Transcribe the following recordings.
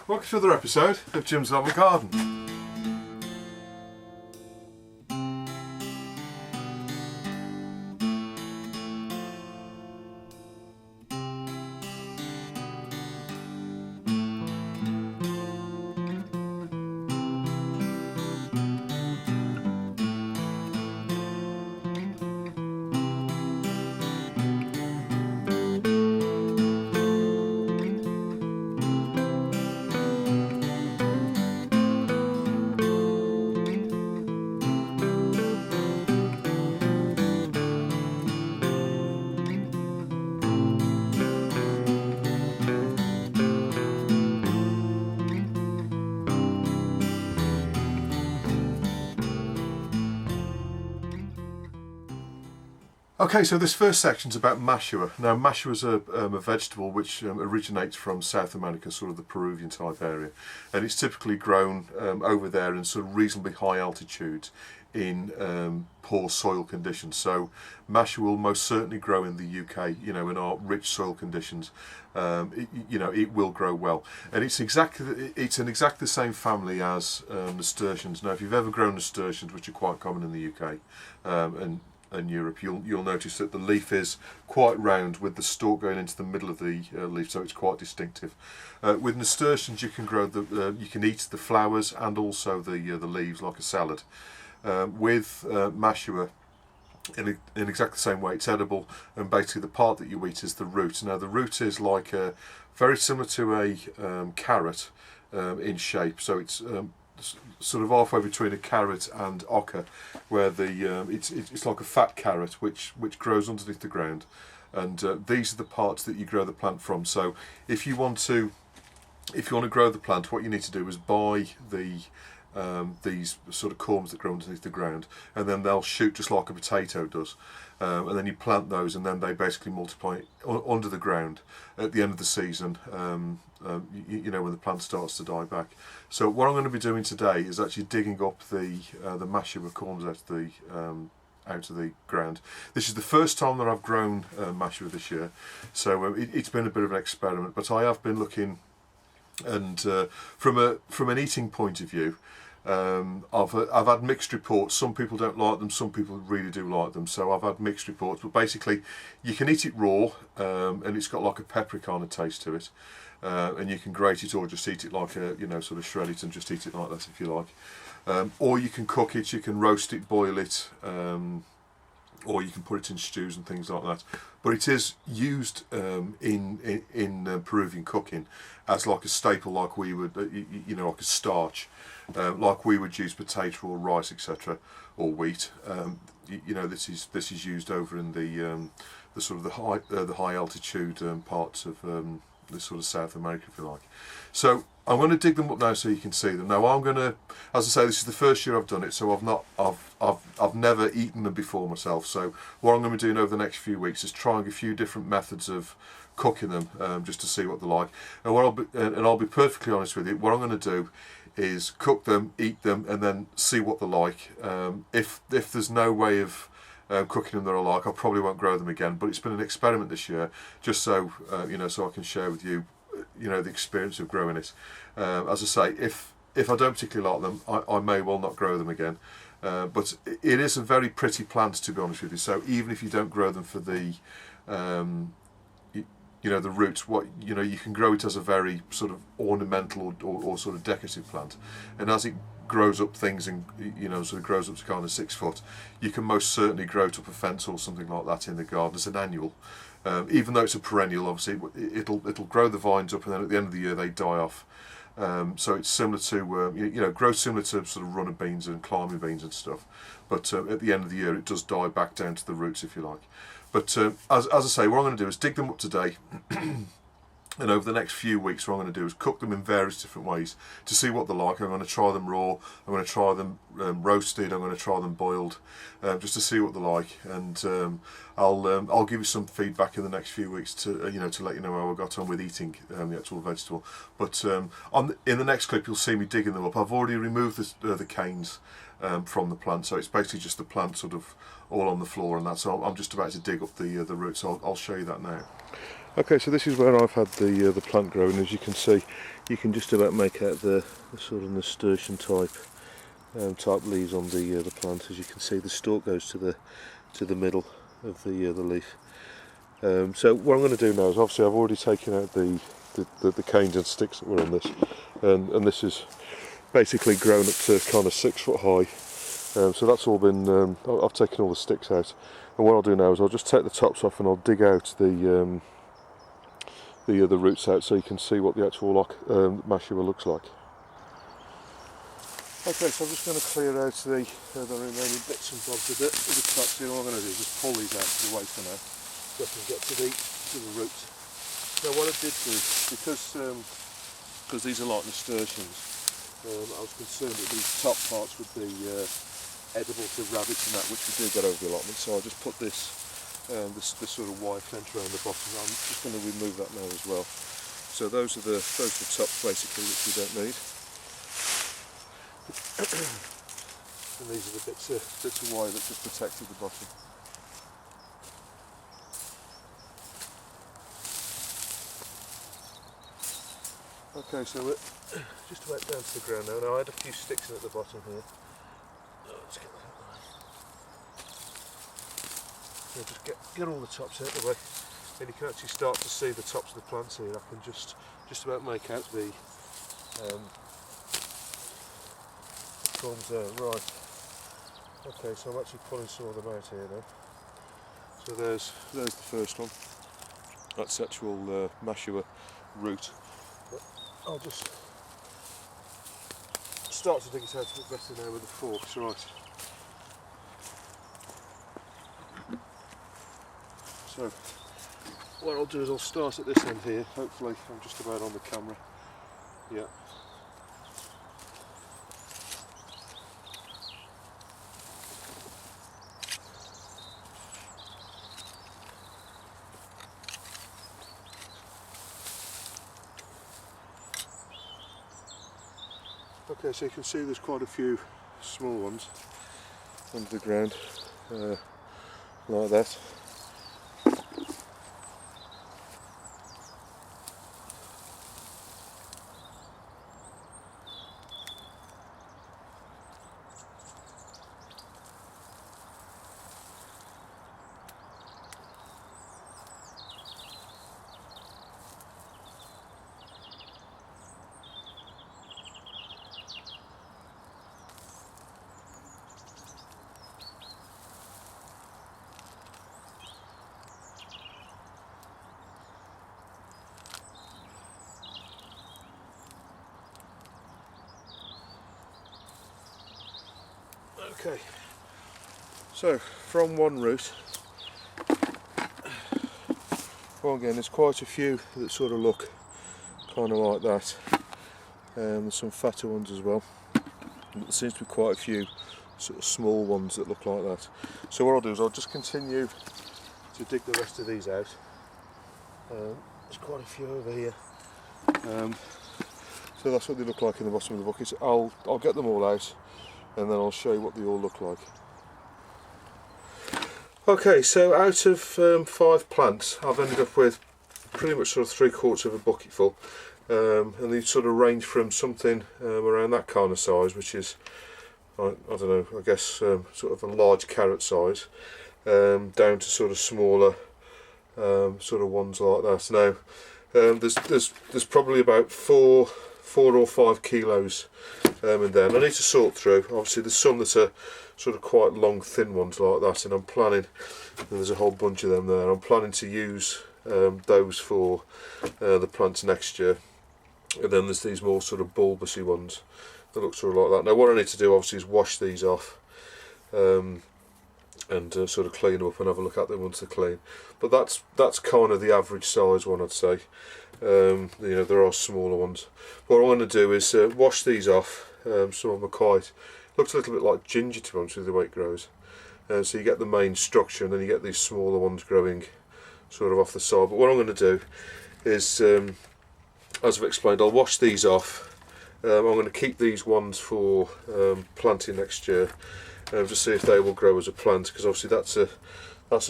Welcome to another episode of Jim's Allotment Garden. Okay, so this first section is about Mashua. Now, Mashua is a vegetable which originates from South America, sort of the Peruvian type area, and it's typically grown over there in sort of reasonably high altitudes in poor soil conditions. So Mashua will most certainly grow in the UK, in our rich soil conditions. It will grow well, and it's in exactly the same family as nasturtiums. Now, if you've ever grown nasturtiums, which are quite common in the UK and Europe, you'll notice that the leaf is quite round with the stalk going into the middle of the leaf, so it's quite distinctive. With nasturtiums, you can grow you can eat the flowers and also the leaves like a salad. With Mashua, in exactly the same way, it's edible, and basically the part that you eat is the root. Now, the root is like very similar to a carrot in shape, so it's sort of halfway between a carrot and oca, where it's like a fat carrot which grows underneath the ground, and these are the parts that you grow the plant from. So if you want to grow the plant, what you need to do is buy these sort of corms that grow underneath the ground, and then they'll shoot just like a potato does, and then you plant those, and then they basically multiply under the ground at the end of the season, when the plant starts to die back. So what I'm going to be doing today is actually digging up the Mashua corms out of the ground. This is the first time that I've grown Mashua this year, so it's been a bit of an experiment, but I have been looking, and from an eating point of view, I've had mixed reports. Some people don't like them, some people really do like them, so I've had mixed reports. But basically, you can eat it raw, and it's got like a peppery kind of taste to it, and you can grate it or just eat it like sort of shred it and just eat it like that if you like. Or you can cook it, you can roast it, boil it, or you can put it in stews and things like that. But it is used in Peruvian cooking as like a staple, like we would, like a starch, like we would use potato or rice, etc., or wheat. This is used over in the sort of the high altitude parts of this sort of South America, if you like. So I'm going to dig them up now so you can see them. Now I'm going to, as I say, this is the first year I've done it, so I've never eaten them before myself. So what I'm going to be doing over the next few weeks is trying a few different methods of cooking them, just to see what they're like. And I'll be perfectly honest with you, what I'm going to do is cook them, eat them, and then see what they're like. If there's no way of cooking them that I like, I probably won't grow them again. But it's been an experiment this year, just so so I can share with you, the experience of growing it. As I say, if I don't particularly like them, I may well not grow them again. But it is a very pretty plant, to be honest with you. So even if you don't grow them for the the roots, you can grow it as a very sort of ornamental or sort of decorative plant, and as it grows up things and sort of grows up to kind of 6 foot, you can most certainly grow it up a fence or something like that in the garden as an annual. Even though it's a perennial, obviously it'll grow the vines up, and then at the end of the year they die off. So it's similar to grows similar to sort of runner beans and climbing beans and stuff, but at the end of the year it does die back down to the roots, if you like. But as I say, what I'm going to do is dig them up today, and over the next few weeks what I'm going to do is cook them in various different ways to see what they're like. I'm going to try them raw, I'm going to try them roasted, I'm going to try them boiled, just to see what they're like, and I'll give you some feedback in the next few weeks to let you know how I got on with eating the actual vegetable. But in the next clip you'll see me digging them up. I've already removed the canes, from the plant. So it's basically just the plant sort of all on the floor, and that's all. I'm just about to dig up the roots, so I'll show you that now. Okay, so this is where I've had the plant growing. As you can see, you can just about make out the sort of nasturtium type leaves on the plant. As you can see, the stalk goes to the middle of the leaf. So what I'm going to do now is, obviously I've already taken out the canes and sticks that were on this, and this is basically grown up to kind of 6 foot high. So that's all been, I've taken all the sticks out, and what I'll do now is I'll just take the tops off and I'll dig out the roots out so you can see what the actual Mashua looks like. Okay, so I'm just going to clear out the remaining bits and bobs of the tops here. All I'm going to do is just pull these out to the way for now, so I can get to the roots. Now what I did do, because these are like nasturtiums, I was concerned that these top parts would be edible to rabbits and that, which we do get over the allotment. So I just put this sort of wire fence around the bottom. I'm just going to remove that now as well. So those are the tops basically, which we don't need. And these are the bits of wire that just protected the bottom. Okay, so we're just about down to the ground now. Now I had a few sticks in at the bottom here. Let's get that out. So just get all the tops out of the way, and you can actually start to see the tops of the plants here. I can just about make out the forms there. Right. Okay, so I'm actually pulling some of them out here now. So there's the first one. That's the actual Mashua root. But I'll just start to dig it out a bit better now with the forks, right. So what I'll do is I'll start at this end here. Hopefully I'm just about on the camera. Yeah. Okay, so you can see there's quite a few small ones under the ground, like that. Okay, so from one root, well again there's quite a few that sort of look kind of like that, there's some fatter ones as well, but there seems to be quite a few sort of small ones that look like that. So what I'll do is I'll just continue to dig the rest of these out. There's quite a few over here, so that's what they look like in the bottom of the bucket. I'll get them all out, and then I'll show you what they all look like. Okay, so out of 5 plants, I've ended up with pretty much sort of 3/4 of a bucket full, and they sort of range from something around that kind of size, which is, I don't know, I guess sort of a large carrot size, down to sort of smaller sort of ones like that. Now, there's probably about 4 or 5 kilos in there, and I need to sort through. Obviously there's some that are sort of quite long thin ones like that, and I'm planning, and there's a whole bunch of them there, I'm planning to use those for the plants next year. And then there's these more sort of bulbousy ones that look sort of like that. Now what I need to do obviously is wash these off, and sort of clean them up and have a look at them once they're clean. But that's kind of the average size one, I'd say. You know, there are smaller ones. What I'm going to do is wash these off. Some of them are quite, looks a little bit like ginger, to be honest with the way it grows. So you get the main structure, and then you get these smaller ones growing sort of off the side. But what I'm going to do is, as I've explained, I'll wash these off, I'm going to keep these ones for planting next year, to see if they will grow as a plant, because obviously that's a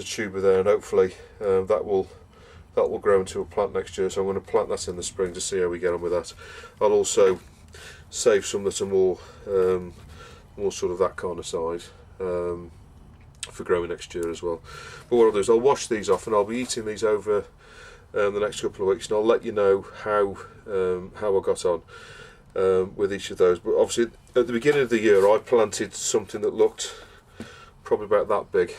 tuber there, and hopefully that will grow into a plant next year. So I'm going to plant that in the spring to see how we get on with that. I'll also save some that are more sort of that kind of size for growing next year as well. But what I'll do is I'll wash these off, and I'll be eating these over the next couple of weeks, and I'll let you know how I got on with each of those. But obviously at the beginning of the year I planted something that looked probably about that big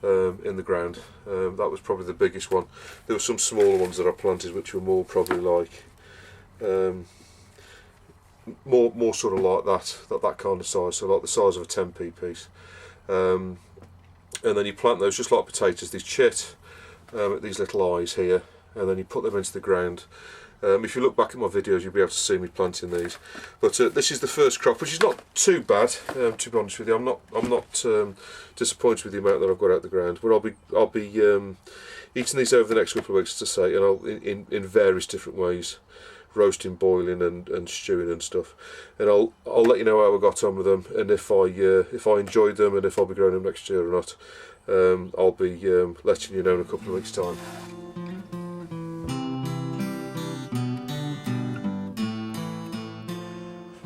in the ground. That was probably the biggest one. There were some smaller ones that I planted which were more probably like more sort of like that kind of size, so like the size of a 10p piece. And then you plant those just like potatoes. These chit at these little eyes here, and then you put them into the ground. If you look back at my videos, you'll be able to see me planting these. But this is the first crop, which is not too bad, to be honest with you. I'm not disappointed with the amount that I've got out the ground. But I'll be eating these over the next couple of weeks, to say, and I'll in various different ways, roasting, boiling, and stewing and stuff. And I'll let you know how I got on with them, and if I enjoyed them, and if I'll be growing them next year or not. I'll be letting you know in a couple of weeks' time.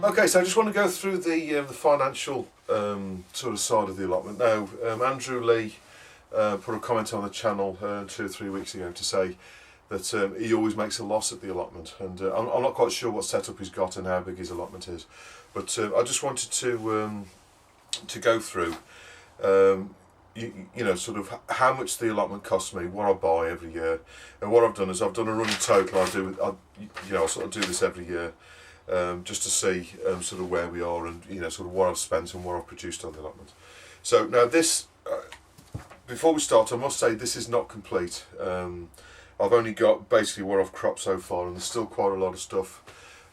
Okay, so I just want to go through the financial sort of side of the allotment. Now, Andrew Lee put a comment on the channel 2 or 3 weeks ago to say that he always makes a loss at the allotment, and I'm not quite sure what setup he's got and how big his allotment is, but I just wanted to go through you know, sort of how much the allotment costs me, what I buy every year, and what I've done is I've done a running total. I sort of do this every year, just to see sort of where we are, and sort of what I've spent and what I've produced on the allotment. So now this, before we start, I must say this is not complete. I've only got basically what I've cropped so far, and there's still quite a lot of stuff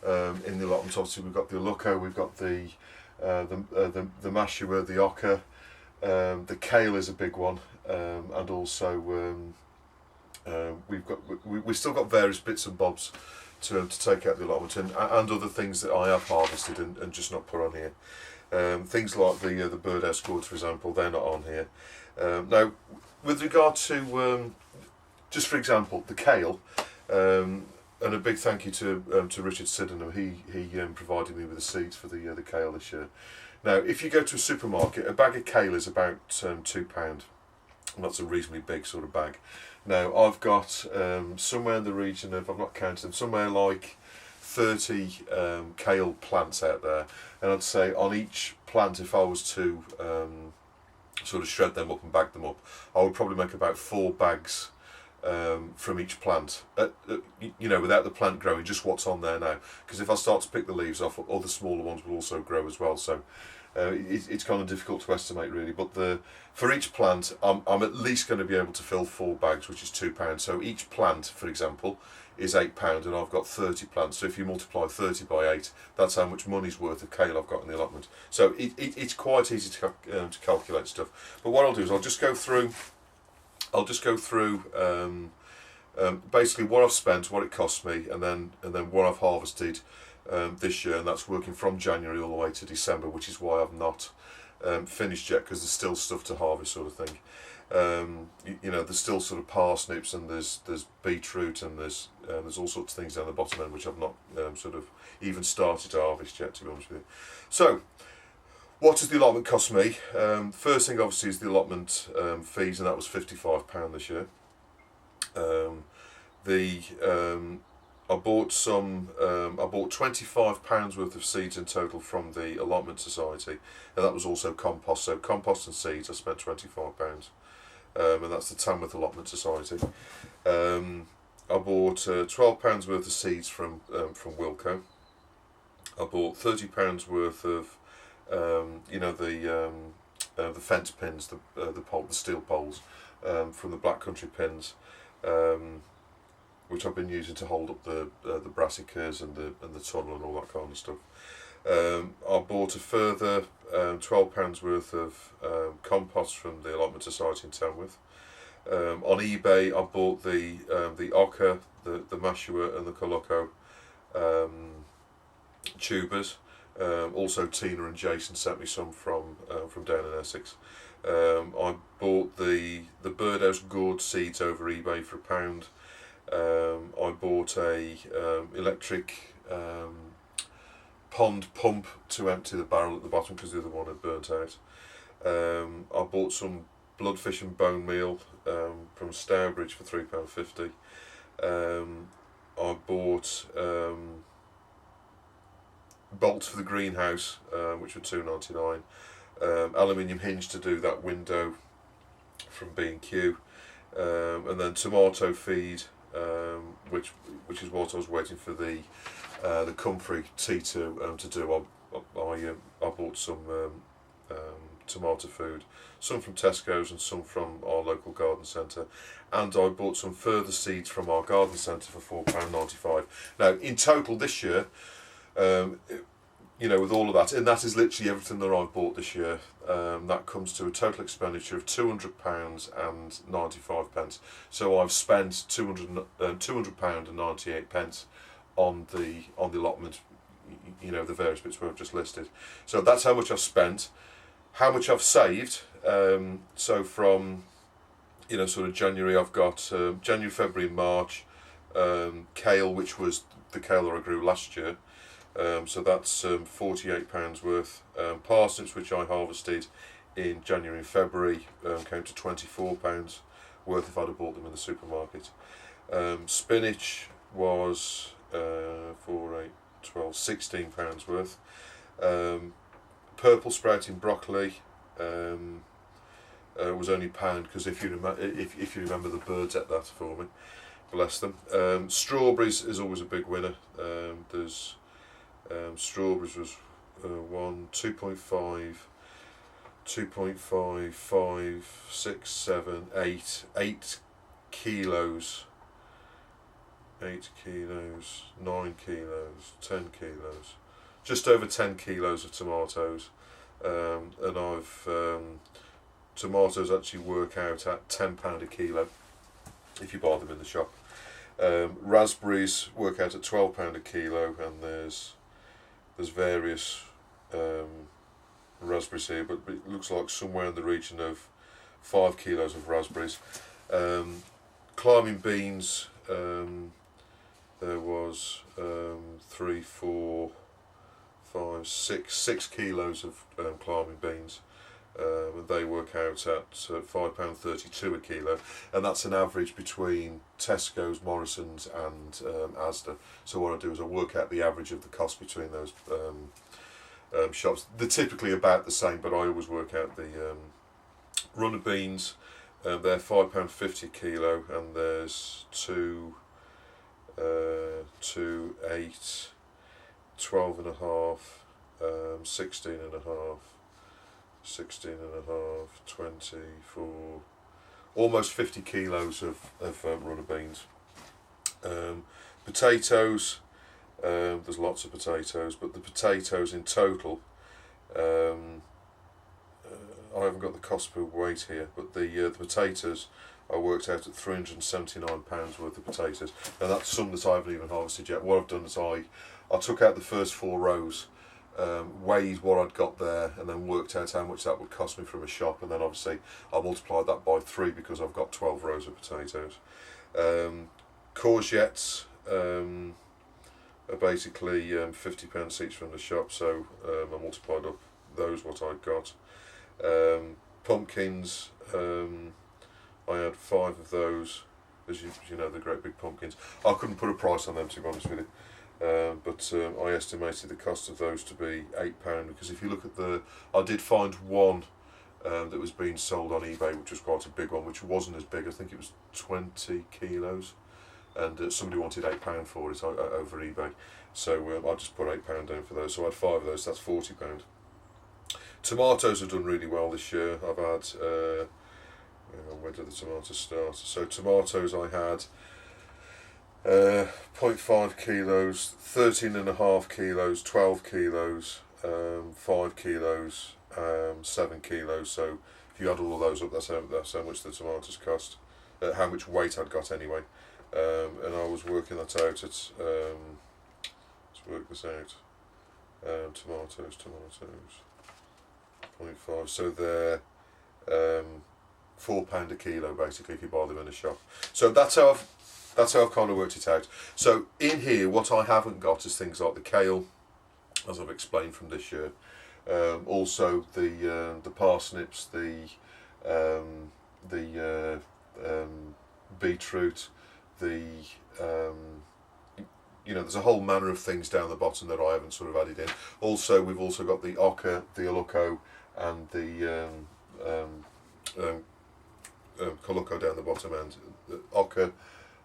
in the allotment. Obviously we've got the Allotment, we've got the Mashua, the Ocker. The kale is a big one, and also we've still got various bits and bobs to take out the allotment, and other things that I have harvested and just not put on here. Things like the birdhouse gourds, for example, they're not on here. Now, with regard to just for example the kale, and a big thank you to Richard Sydenham. He provided me with the seeds for the kale this year. Now, if you go to a supermarket, a bag of kale is about £2, and that's a reasonably big sort of bag. Now, I've got somewhere in the region of, I've not counted them, somewhere like 30 kale plants out there, and I'd say on each plant, if I was to sort of shred them up and bag them up, I would probably make about 4 bags from each plant, without the plant growing, just what's on there now, because if I start to pick the leaves off, other smaller ones will also grow as well, so it's kind of difficult to estimate really. But for each plant I'm at least going to be able to fill 4 bags, which is £2. So each plant, for example, is £8, and I've got 30 plants, so if you multiply 30 by 8, that's how much money's worth of kale I've got in the allotment. So it's quite easy to calculate stuff. But what I'll do is I'll just go through basically what I've spent, what it cost me, and then what I've harvested this year, and that's working from January all the way to December, which is why I've not finished yet, because there's still stuff to harvest, sort of thing. There's still sort of parsnips, and there's beetroot, and there's all sorts of things down the bottom end which I've not sort of even started to harvest yet, to be honest with you. So, what does the allotment cost me? First thing obviously is the allotment fees, and that was £55 this year. I bought £25 worth of seeds in total from the Allotment Society, and that was also compost. So compost and seeds, I spent £25, and that's the Tamworth Allotment Society. I bought £12 worth of seeds from Wilco. I bought £30 worth of the fence pins, the steel poles from the Black Country Pins, which I've been using to hold up the brassicas and the tunnel and all that kind of stuff. I bought a further £12 worth of compost from the Allotment Society in Tamworth. On eBay, I bought the Ocker, the Mashua, and the Coloco tubers. Also Tina and Jason sent me some from down in Essex. I bought the birdhouse gourd seeds over eBay for £1. I bought a electric pond pump to empty the barrel at the bottom because the other one had burnt out. I bought some bloodfish and bone meal from Stourbridge for £3.50. I bought bolts for the greenhouse, which were £2.99. Aluminium hinge to do that window from B&Q, and then tomato feed, which is what I was waiting for the Comfrey T2 to do. I bought some tomato food, some from Tesco's and some from our local garden centre, and I bought some further seeds from our garden centre for £4.95. Now in total this year, with all of that, and that is literally everything that I've bought this year, that comes to a total expenditure of £200 and 95 pence. So I've spent £200 and 98 pence on the allotment, the various bits where I've just listed. So that's how much I've spent. How much I've saved, so from sort of January, I've got January, February, March, kale, which was the kale that I grew last year, so that's £48 worth. Parsnips, which I harvested in January and February, came to £24 worth if I'd have bought them in the supermarket. Spinach was 4, 8, 12, £16 worth. Purple sprouting broccoli was only £1 because if you remember the birds ate that for me, bless them. Strawberries is always a big winner. There's strawberries was 2.5, 5, 6, 7, 8 kilos, 8 kilos, 9 kilos, 10 kilos. Just over 10 kilos of tomatoes, and I've tomatoes actually work out at £10 a kilo if you buy them in the shop. Raspberries work out at £12 a kilo, and there's various raspberries here, but it looks like somewhere in the region of 5 kilos of raspberries. Climbing beans, there was 3, 4, 5, 6 kilos of climbing beans, and they work out at £5.32 a kilo, and that's an average between Tesco's, Morrison's and Asda. So what I do is I work out the average of the cost between those shops. They're typically about the same, but I always work out the runner beans. They're £5.50 a kilo, and there's 2, 8, 12 and a half, 16 and a half, 16 and a half, 24, almost 50 kilos of runner beans. Potatoes, there's lots of potatoes, but the potatoes in total, I haven't got the cost per weight here, but the potatoes I worked out at £379 worth of potatoes, and that's some that I haven't even harvested yet. What I've done is I took out the first 4 rows, weighed what I'd got there, and then worked out how much that would cost me from a shop, and then obviously I multiplied that by 3 because I've got 12 rows of potatoes. Courgettes are basically £50 each from the shop, so I multiplied up those what I'd got. Pumpkins, I had 5 of those, as you know, the great big pumpkins. I couldn't put a price on them, to be honest with you. But I estimated the cost of those to be £8, because if you look at I did find one that was being sold on eBay, which was quite a big one, which wasn't as big. I think it was 20 kilos, and somebody wanted £8 for it over eBay. So I just put £8 down for those. So I had 5 of those. That's £40. Tomatoes have done really well this year. I've had where did the tomatoes start? So tomatoes I had 0.5 kilos, 13.5 kilos, 12 kilos, 5 kilos, 7 kilos. So if you add all of those up, that's how much the tomatoes cost, how much weight I'd got anyway. And I was working that out at, let's work this out, Tomatoes, 0.5. So they're £4 a kilo basically if you buy them in a shop. So that's how I've kind of worked it out. So in here, what I haven't got is things like the kale, as I've explained from this year. Also the parsnips, the beetroot, there's a whole manner of things down the bottom that I haven't sort of added in. Also, we've also got the oca, the alluco, and the colucco down the bottom end. The oca,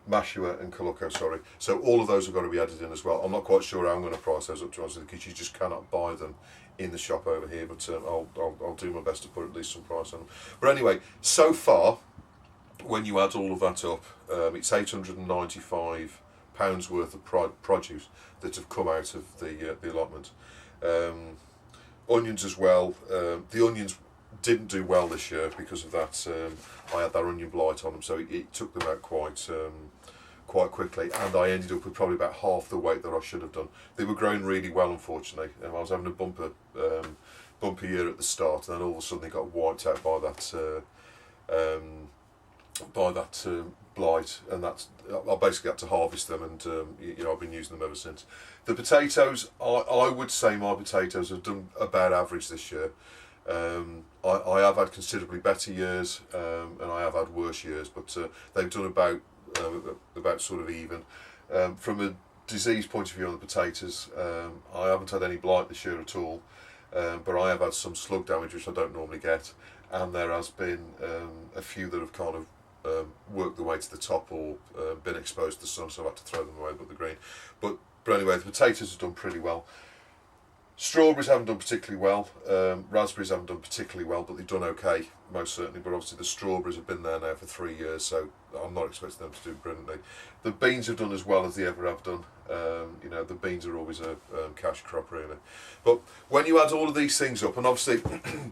Mashua and colucco, sorry. So all of those have got to be added in as well. I'm not quite sure how I'm going to price those up to honestly, because you just cannot buy them in the shop over here, but I'll do my best to put at least some price on them. But anyway, so far, when you add all of that up, it's £895 worth of produce that have come out of the allotment. Onions as well. The onions didn't do well this year because of that. I had that onion blight on them, so it took them out quite quickly, and I ended up with probably about half the weight that I should have done. They were growing really well, unfortunately. I was having a bumper year at the start, and then all of a sudden they got wiped out by that blight, and that's I basically had to harvest them, and I've been using them ever since. The potatoes, I would say my potatoes have done about average this year. I have had considerably better years, and I have had worse years, but they've done about sort of even. From a disease point of view on the potatoes, I haven't had any blight this year at all, but I have had some slug damage which I don't normally get, and there has been a few that have kind of worked their way to the top or been exposed to the sun, so I've had to throw them away with the green. But anyway, the potatoes have done pretty well. Strawberries haven't done particularly well, raspberries haven't done particularly well, but they've done okay, most certainly. But obviously the strawberries have been there now for 3 years, so I'm not expecting them to do brilliantly. The beans have done as well as they ever have done. The beans are always a cash crop, really. But when you add all of these things up, and obviously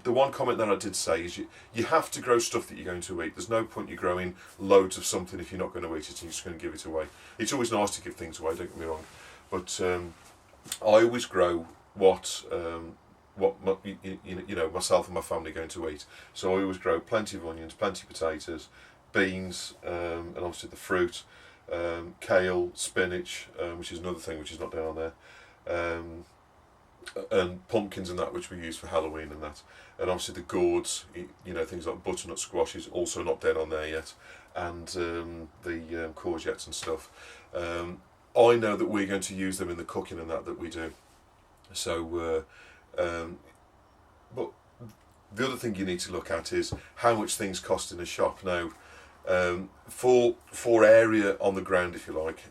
the one comment that I did say is you have to grow stuff that you're going to eat. There's no point you growing loads of something if you're not going to eat it and you're just going to give it away. It's always nice to give things away, don't get me wrong, but I always grow what myself and my family are going to eat. So I always grow plenty of onions, plenty of potatoes, beans, and obviously the fruit, kale, spinach, which is another thing which is not down on there, and pumpkins and that, which we use for Halloween and that, and obviously the gourds, things like butternut squash is also not down on there yet, and the courgettes and stuff. I know that we're going to use them in the cooking and that we do. So, but the other thing you need to look at is how much things cost in a shop. Now, for area on the ground, if you like,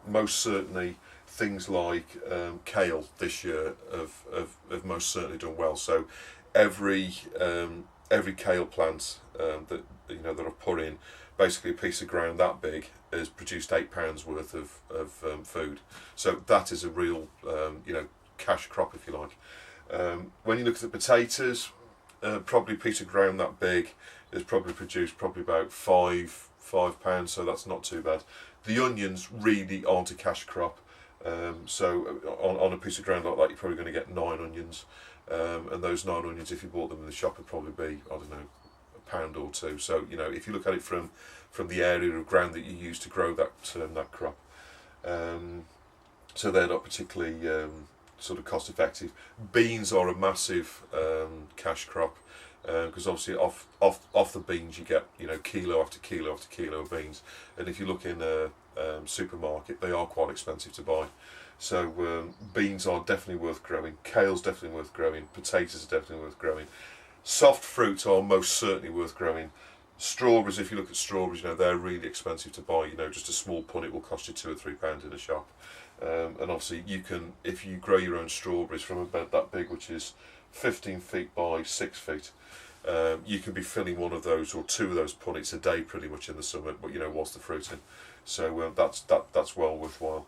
most certainly things like kale this year have most certainly done well. So every kale plant that I've put in, basically a piece of ground that big, has produced £8 worth of food. So that is a real cash crop, if you like. When you look at the potatoes, probably a piece of ground that big has probably produced about £5, so that's not too bad. The onions really aren't a cash crop, so on a piece of ground like that you're probably going to get 9 onions, and those 9 onions, if you bought them in the shop, would probably be, I don't know, £1 or 2. So if you look at it from the area of ground that you use to grow that crop, so they're not particularly sort of cost effective. Beans are a massive cash crop, because obviously off the beans you get kilo after kilo after kilo of beans, and if you look in a supermarket they are quite expensive to buy. So beans are definitely worth growing, kale's definitely worth growing, potatoes are definitely worth growing, soft fruits are most certainly worth growing. Strawberries, if you look at strawberries, they're really expensive to buy. Just a small punnet will cost you £2 or £3 in a shop. And obviously you can, if you grow your own strawberries from a bed that big, which is 15 feet by 6 feet, you can be filling one of those or 2 of those punnets a day pretty much in the summer, but whilst the fruit's in. So that's well worthwhile.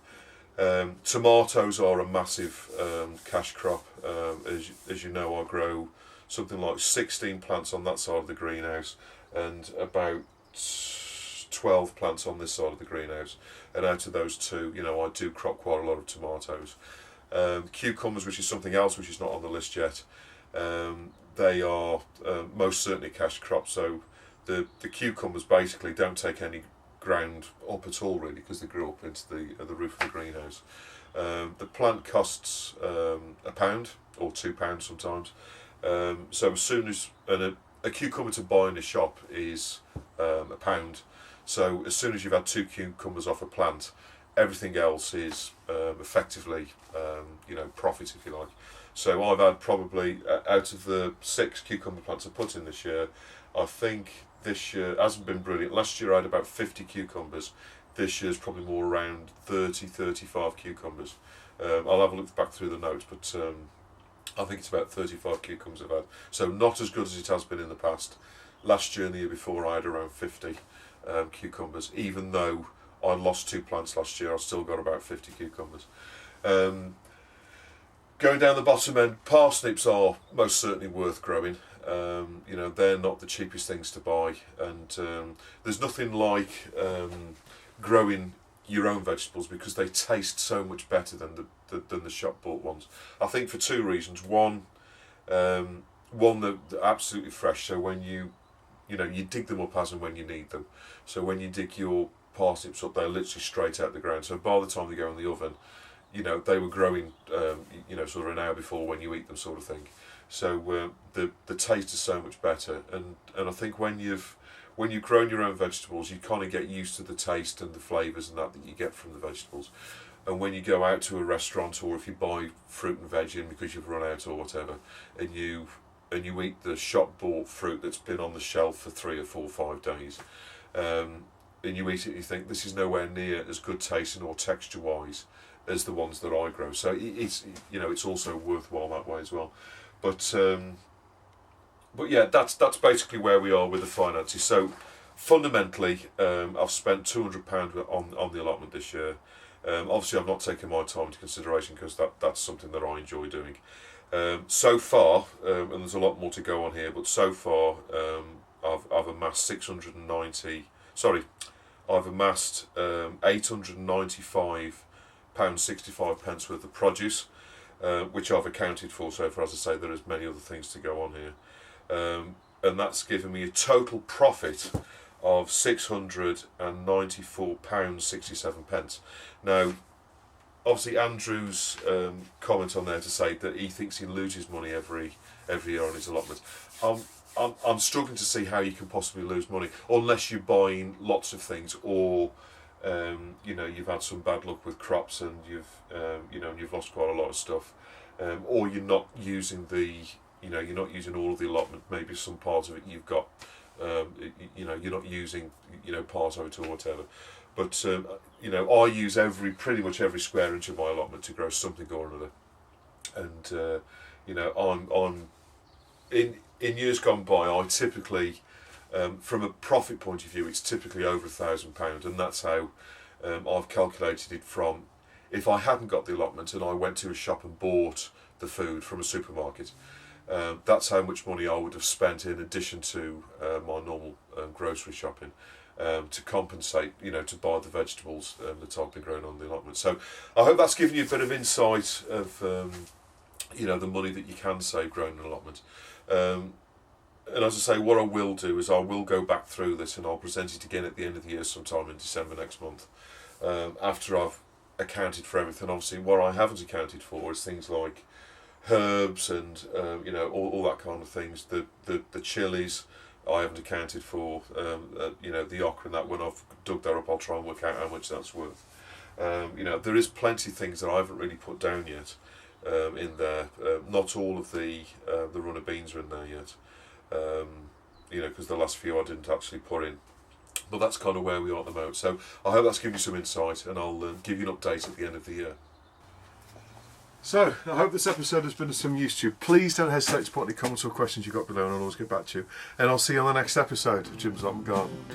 Tomatoes are a massive cash crop. As you know, I grow something like 16 plants on that side of the greenhouse and about 12 plants on this side of the greenhouse, and out of those 2, I do crop quite a lot of tomatoes. Cucumbers, which is something else which is not on the list yet, they are most certainly cash crops. So the cucumbers basically don't take any ground up at all, really, because they grew up into the roof of the greenhouse. The plant costs £1 or £2 sometimes. So as soon as a cucumber to buy in a shop is £1. So as soon as you've had 2 cucumbers off a plant, everything else is effectively profit, if you like. So I've had probably out of the 6 cucumber plants I put in this year, I think this year hasn't been brilliant. Last year I had about 50 cucumbers. This year's probably more around 30-35 cucumbers. I'll have a look back through the notes, but I think it's about 35 cucumbers I've had. So not as good as it has been in the past. Last year and the year before I had around 50 cucumbers. Even though I lost 2 plants last year, I still got about 50 cucumbers. Going down the bottom end, parsnips are most certainly worth growing. They're not the cheapest things to buy, and there's nothing like growing your own vegetables because they taste so much better than the shop bought ones. I think for 2 reasons. One, they're absolutely fresh. So when you dig them up as and when you need them. So when you dig your parsnips up, they're literally straight out the ground. So by the time they go in the oven, they were growing, sort of an hour before when you eat them, sort of thing. So the taste is so much better, and I think when you've grown your own vegetables, you kind of get used to the taste and the flavours and that you get from the vegetables. And when you go out to a restaurant, or if you buy fruit and veg in because you've run out or whatever, and you eat the shop bought fruit that's been on the shelf for 3 or 4 or 5 days, and you eat it, you think this is nowhere near as good tasting or texture wise as the ones that I grow. So it's also worthwhile that way as well. But yeah, that's basically where we are with the finances. So fundamentally, I've spent £200 on the allotment this year. Obviously, I've not taken my time into consideration because that's something that I enjoy doing. So far, and there's a lot more to go on here, but so far I've amassed £895.65 worth of produce, which I've accounted for so far. As I say, there is many other things to go on here, and that's given me a total profit of £694.67. Now, obviously, Andrew's comment on there to say that he thinks he loses money every year on his allotment. I'm struggling to see how you can possibly lose money unless you're buying lots of things, or you've had some bad luck with crops and you've lost quite a lot of stuff, or you're not using all of the allotment. Maybe some part of it you've got, you're not using part of it or whatever. But I use pretty much every square inch of my allotment to grow something or another, and I'm in years gone by, I typically, from a profit point of view, it's typically over £1,000, and that's how I've calculated it. From if I hadn't got the allotment and I went to a shop and bought the food from a supermarket, that's how much money I would have spent in addition to my normal grocery shopping, to compensate, to buy the vegetables that I've been growing on the allotment. So I hope that's given you a bit of insight of the money that you can save growing an allotment. And as I say, what I will do is I will go back through this and I'll present it again at the end of the year, sometime in December next month, after I've accounted for everything. Obviously, what I haven't accounted for is things like herbs and all that kind of things. The chilies I haven't accounted for. The okra and that. When I've dug that up, I'll try and work out how much that's worth. There is plenty of things that I haven't really put down yet in there. Not all of the runner beans are in there yet. Because the last few I didn't actually put in. But that's kind of where we are at the moment. So I hope that's given you some insight, and I'll give you an update at the end of the year. So I hope this episode has been of some use to you. Please don't hesitate to put any comments or questions you've got below, and I'll always get back to you. And I'll see you on the next episode of Jim's Allotment Garden.